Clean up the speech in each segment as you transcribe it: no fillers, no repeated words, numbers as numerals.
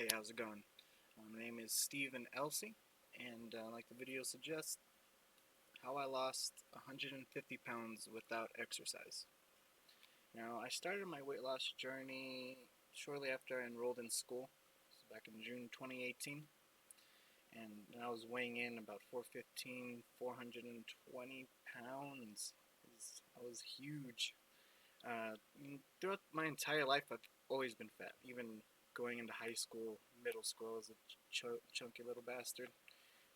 Hey, how's it going? My name is Steven Elsie, and like the video suggests, how I lost 150 pounds without exercise. Now, I started my weight loss journey shortly after I enrolled in school, so back in June 2018, and I was weighing in about 415, 420 pounds. I was huge. Throughout my entire life, I've always been fat. Even going into high school, middle school, I was a chunky little bastard.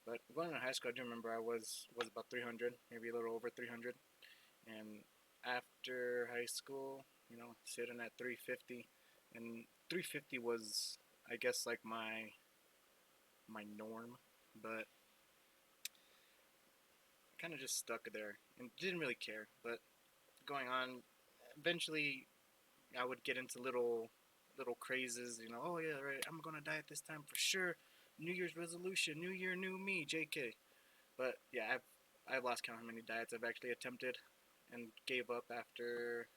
But going into high school, I do remember I was about 300, maybe a little over 300. And after high school, sitting at 350, and 350 was, I guess, like my norm. But kind of just stuck there and didn't really care. But going on, eventually I would get into little crazes, oh yeah, right, I'm gonna diet this time for sure. New Year's resolution, new year, new me, JK. But yeah, I've lost count how many diets I've actually attempted and gave up after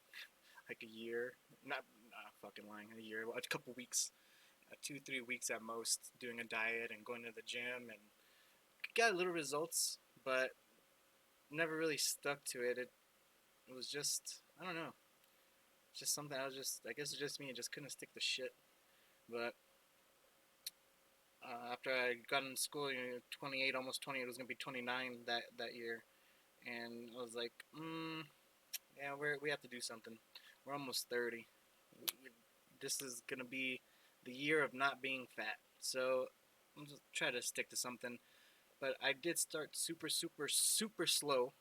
like a year. Not fucking lying, a year, a couple weeks, 2 3 weeks at most, doing a diet and going to the gym and got little results, but never really stuck to it. It was just I don't know, just something I guess it's just me. I just couldn't stick to shit. But after I got in school, 28, almost 20, it was gonna be 29 that year, and I was like, yeah, we have to do something. We're almost 30. This is gonna be the year of not being fat. So I'm just try to stick to something. But I did start super, super, super slow.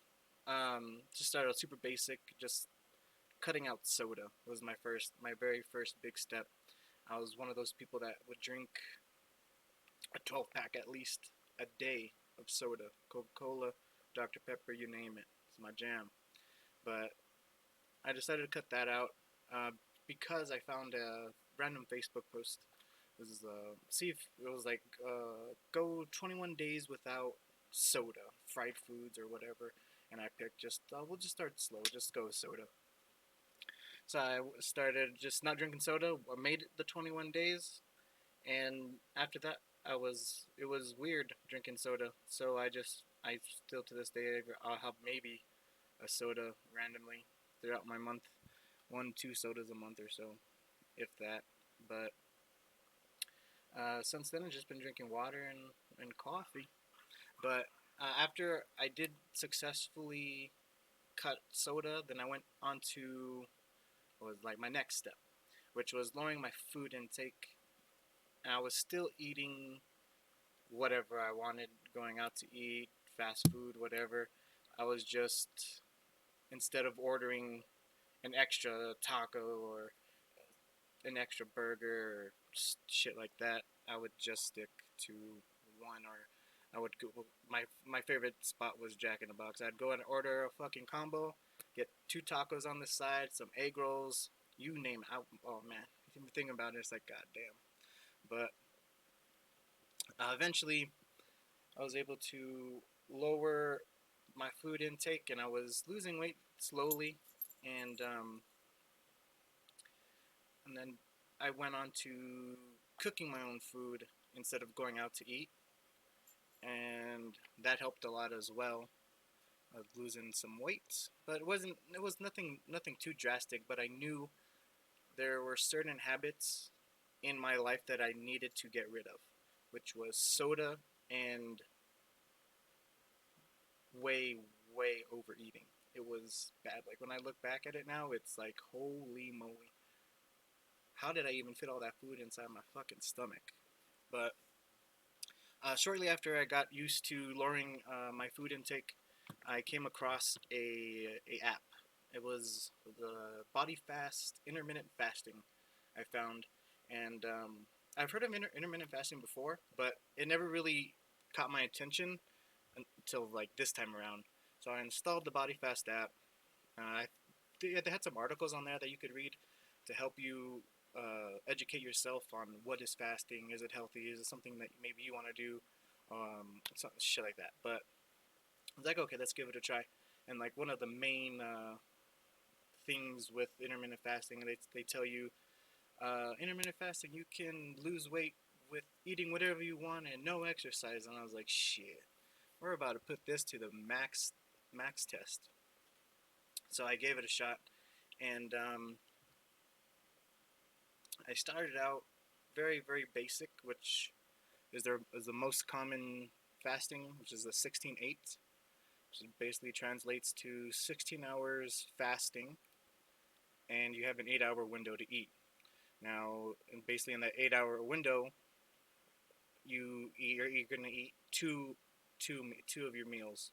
Just started out super basic. Just cutting out soda was my very first big step. I was one of those people that would drink a 12 pack at least a day of soda, Coca Cola, Dr. Pepper, you name it. It's my jam. But I decided to cut that out because I found a random Facebook post. This is see if it was like go 21 days without soda, fried foods or whatever, and I picked just we'll just start slow, just go with soda. So I started just not drinking soda. I made it the 21 days, and after that, it was weird drinking soda. So I still to this day I'll have maybe a soda randomly throughout my month, 1 2 sodas a month or so, if that. But since then, I've just been drinking water and coffee. But after I did successfully cut soda, then I went on to what was like my next step, which was lowering my food intake. And I was still eating whatever I wanted, going out to eat, fast food, whatever. I was just, instead of ordering an extra taco or an extra burger or shit like that, I would just stick to one. Or I would go, my favorite spot was Jack in the Box. I'd go and order a fucking combo, get 2 tacos on the side, some egg rolls, you name it. Oh man, the thing about it is like goddamn. But eventually, I was able to lower my food intake, and I was losing weight slowly, and and then I went on to cooking my own food instead of going out to eat, and that helped a lot as well. Of losing some weight, but it was nothing too drastic. But I knew there were certain habits in my life that I needed to get rid of, which was soda and way way overeating. It was bad. Like when I look back at it now, it's like holy moly, how did I even fit all that food inside my fucking stomach? But shortly after I got used to lowering my food intake, I came across a app. It was the Body Fast Intermittent Fasting. I found, and I've heard of intermittent fasting before, but it never really caught my attention until like this time around. So I installed the Body Fast app. They had some articles on there that you could read to help you educate yourself on what is fasting. Is it healthy? Is it something that maybe you want to do? Something shit like that. But I was like, okay, let's give it a try. And like one of the main things with intermittent fasting, they tell you intermittent fasting you can lose weight with eating whatever you want and no exercise. And I was like, shit, we're about to put this to the max test. So I gave it a shot, and I started out very basic, which is the most common fasting, which is the 16/8, which basically translates to 16 hours fasting, and you have an 8-hour window to eat. Now, basically in that 8-hour window, you're gonna eat two of your meals,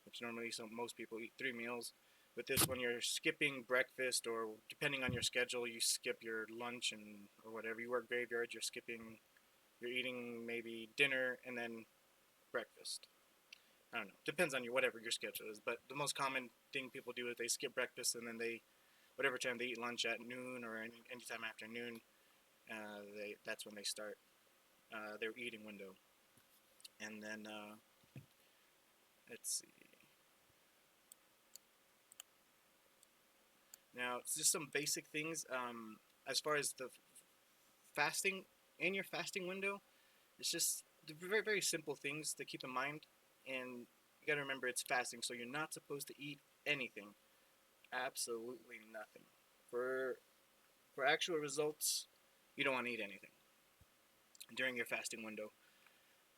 which normally most people eat 3 meals. With this one, you're skipping breakfast, or depending on your schedule, you skip your lunch and or whatever. You work graveyard, you're eating maybe dinner and then breakfast. I don't know. Depends on your whatever your schedule is. But the most common thing people do is they skip breakfast and then they whatever time they eat lunch at noon or any time after noon, that's when they start their eating window. And then let's see. Now it's just some basic things. As far as the fasting in your fasting window, it's just very simple things to keep in mind. And you gotta remember it's fasting, so you're not supposed to eat anything. Absolutely nothing. For for actual results, you don't want to eat anything during your fasting window.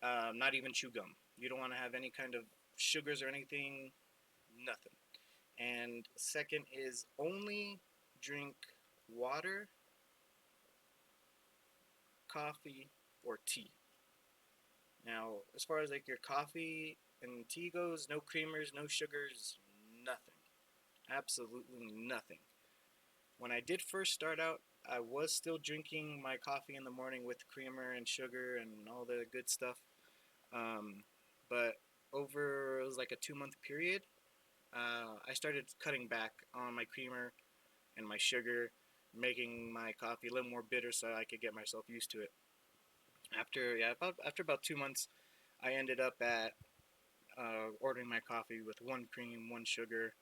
Not even chew gum. You don't want to have any kind of sugars or anything. Nothing. And second is only drink water, coffee, or tea. Now, as far as like your coffee and tea goes, no creamers, no sugars, nothing. Absolutely nothing. When I did first start out, I was still drinking my coffee in the morning with creamer and sugar and all the good stuff. Um, but over it was like a 2 month period, I started cutting back on my creamer and my sugar, making my coffee a little more bitter so I could get myself used to it. After about 2 months, I ended up at ordering my coffee with one cream, one sugar,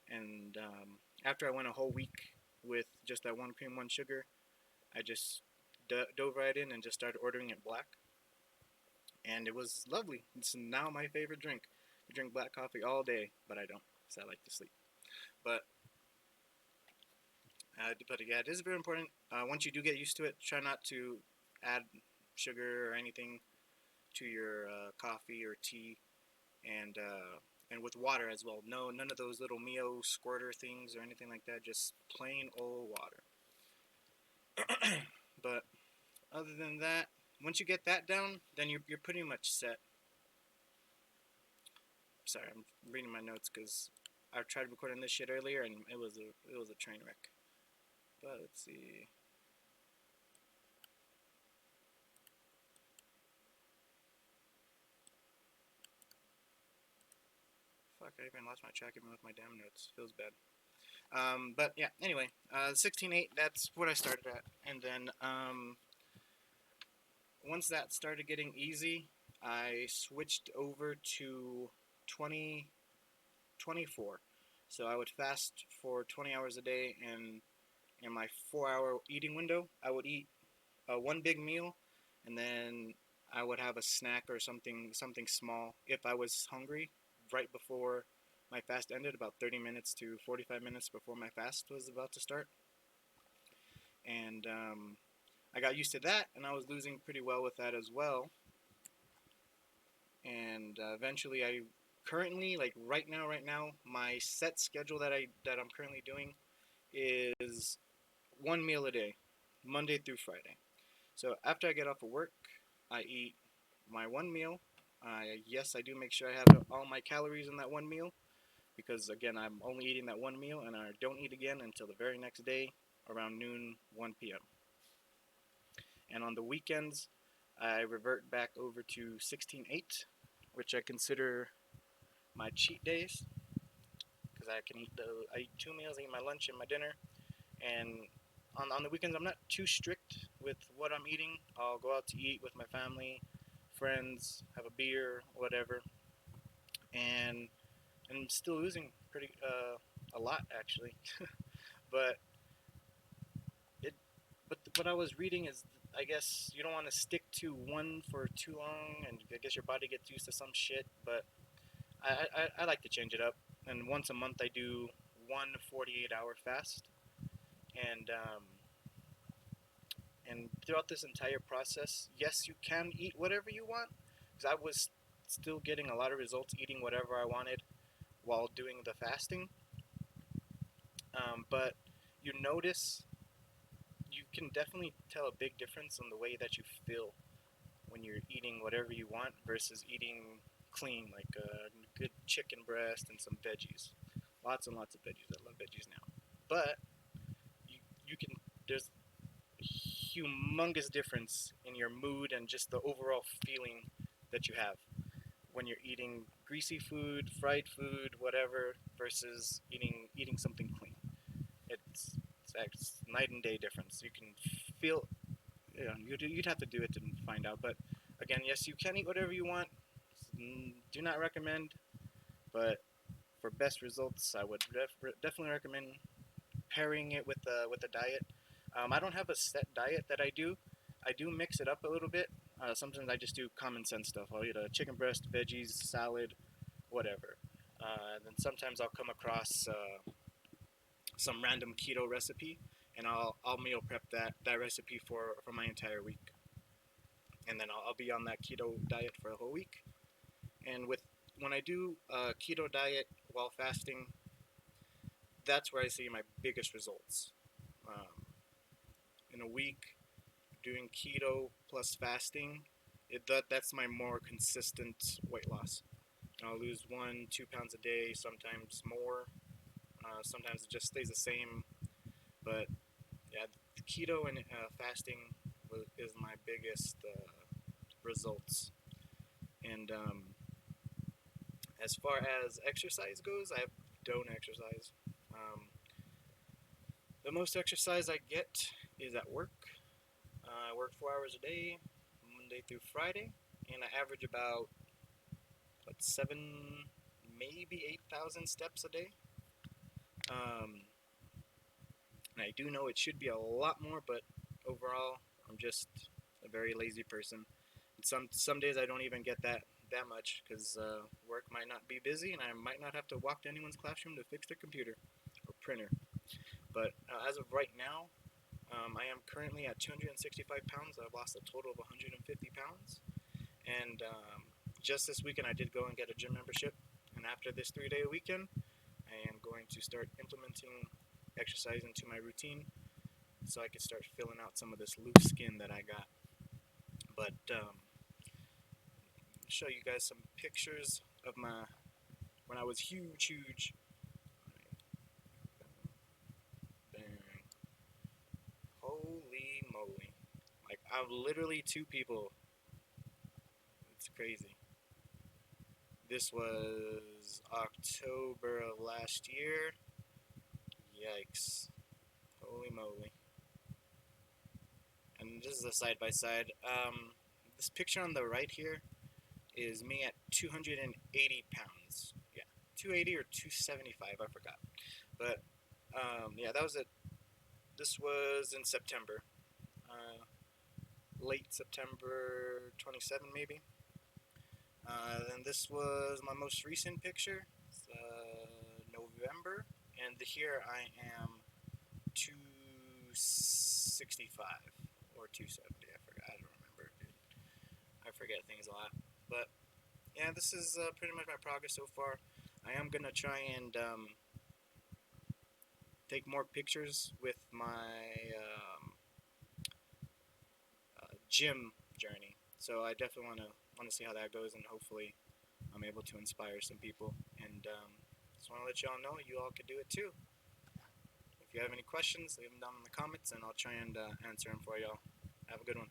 and after I went a whole week with just that one cream, one sugar, I just dove right in and just started ordering it black, and it was lovely. It's now my favorite drink. I drink black coffee all day, but I don't, because I like to sleep. But but yeah, it is very important. Once you do get used to it, try not to add sugar or anything to your coffee or tea, and with water as well. No, none of those little Mio squirter things or anything like that. Just plain old water. But other than that, once you get that down, then you're pretty much set. Sorry, I'm reading my notes because I tried recording this shit earlier and it was a train wreck. But let's see. Fuck, I even lost my track even with my damn notes. Feels bad. But yeah. Anyway, 16/8. That's what I started at, and then once that started getting easy, I switched over to 20/24. So I would fast for 20 hours a day, and in my 4 hour eating window, I would eat one big meal, and then I would have a snack or something small if I was hungry right before my fast ended, about 30 minutes to 45 minutes before my fast was about to start. And I got used to that, and I was losing pretty well with that as well. And eventually, I currently, like right now, my set schedule that I'm currently doing is one meal a day, Monday through Friday. So after I get off of work, I eat my one meal. Yes, I do make sure I have all my calories in that one meal because again, I'm only eating that one meal and I don't eat again until the very next day around noon, 1 p.m. And on the weekends, I revert back over to 16/8, which I consider my cheat days because I eat 2 meals, I eat my lunch and my dinner, and on the weekends I'm not too strict with what I'm eating. I'll go out to eat with my family, friends, have a beer, whatever, and I'm still losing a lot actually, but it but what I was reading is, I guess you don't want to stick to one for too long, and I guess your body gets used to some shit. But I like to change it up, and once a month I do one 48-hour fast, and throughout this entire process, yes, you can eat whatever you want, because I was still getting a lot of results eating whatever I wanted while doing the fasting. But you notice, you can definitely tell a big difference in the way that you feel when you're eating whatever you want versus eating clean, like a good chicken breast and some veggies. Lots and lots of veggies. I love veggies now. But you can, there's a humongous difference in your mood and just the overall feeling that you have when you're eating greasy food, fried food, whatever, versus eating something clean. It's night and day difference. You can feel, you'd have to do it to find out. But again, yes, you can eat whatever you want. Do not recommend, but for best results, I would definitely recommend pairing it with a diet. I don't have a set diet that I do. I do mix it up a little bit. Sometimes I just do common sense stuff. I'll eat a chicken breast, veggies, salad, whatever. Then sometimes I'll come across some random keto recipe, and I'll meal prep that recipe for my entire week, and then I'll be on that keto diet for a whole week. And when I do a keto diet while fasting, that's where I see my biggest results. Um, in a week, doing keto plus fasting, that's my more consistent weight loss. I'll lose 1, 2 pounds a day, sometimes more. Sometimes it just stays the same. But yeah, keto and fasting is my biggest results. And as far as exercise goes, I don't exercise. Um, the most exercise I get is at work. I work 4 hours a day, Monday through Friday, and I average about 7, maybe 8,000 steps a day. Um, and I do know it should be a lot more, but overall, I'm just a very lazy person. And some days I don't even get that much because work might not be busy, and I might not have to walk to anyone's classroom to fix their computer or printer. But as of right now, I am currently at 265 pounds. I've lost a total of 150 pounds. And just this weekend, I did go and get a gym membership. And after this 3-day weekend, I am going to start implementing exercise into my routine so I can start filling out some of this loose skin that I got. But I'll show you guys some pictures of my when I was huge. Bang. Holy moly. Like, I'm literally two people. It's crazy. This was October of last year. Yikes. Holy moly. And this is a side by side. This picture on the right here is me at 280 pounds. Yeah, 280 or 275, I forgot. But yeah, that was it. This was in September. Uh, Late September 27, maybe. Then this was my most recent picture, November, and here I am 265 or 270. I forgot. I don't remember, dude. I forget things a lot. But yeah, this is pretty much my progress so far. I am gonna try and take more pictures with my gym journey. So I definitely want to see how that goes, and hopefully I'm able to inspire some people. And just want to let y'all know you all can do it too. If you have any questions, leave them down in the comments, and I'll try and answer them for y'all. Have a good one.